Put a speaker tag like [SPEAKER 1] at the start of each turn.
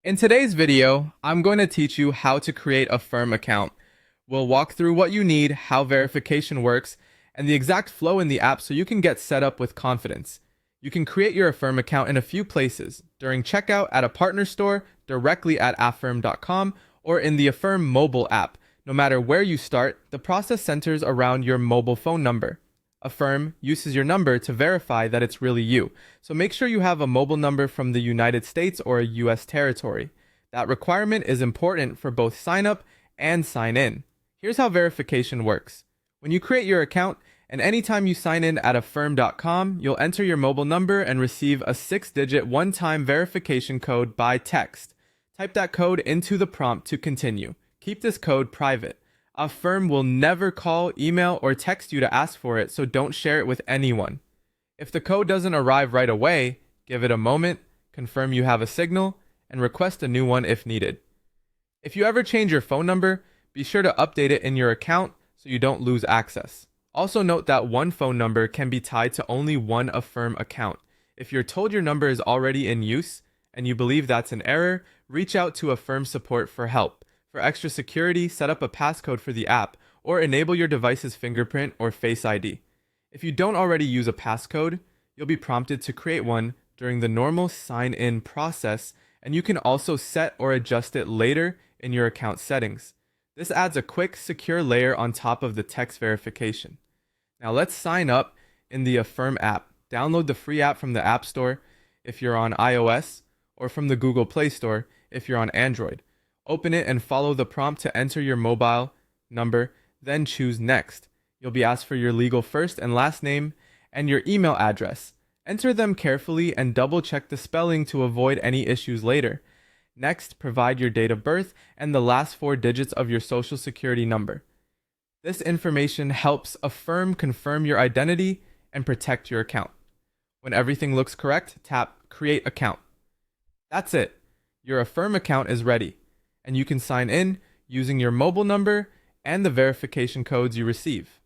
[SPEAKER 1] In today's video, I'm going to teach you how to create a Affirm account. We'll walk through what you need, how verification works, and the exact flow in the app so you can get set up with confidence. You can create your Affirm account in a few places, during checkout at a partner store, directly at affirm.com, or in the Affirm mobile app. No matter where you start, the process centers around your mobile phone number. Affirm uses your number to verify that it's really you, so make sure you have a mobile number from the United States or a US territory. That requirement is important for both sign up and sign in. Here's how verification works. When you create your account, and anytime you sign in at affirm.com, you'll enter your mobile number and receive a 6-digit one-time verification code by text. Type that code into the prompt to continue. Keep this code private. Affirm will never call, email, or text you to ask for it, so don't share it with anyone. If the code doesn't arrive right away, give it a moment, confirm you have a signal, and request a new one if needed. If you ever change your phone number, be sure to update it in your account so you don't lose access. Also note that one phone number can be tied to only one Affirm account. If you're told your number is already in use, and you believe that's an error, reach out to Affirm support for help. For extra security, set up a passcode for the app, or enable your device's fingerprint or Face ID. If you don't already use a passcode, you'll be prompted to create one during the normal sign-in process, and you can also set or adjust it later in your account settings. This adds a quick, secure layer on top of the text verification. Now let's sign up in the Affirm app. Download the free app from the App Store if you're on iOS, or from the Google Play Store if you're on Android. Open it and follow the prompt to enter your mobile number, then choose Next. You'll be asked for your legal first and last name and your email address. Enter them carefully and double check the spelling to avoid any issues later. Next, provide your date of birth and the last 4 digits of your social security number. This information helps Affirm confirm your identity and protect your account. When everything looks correct, tap Create Account. That's it. Your Affirm account is ready, and you can sign in using your mobile number and the verification codes you receive.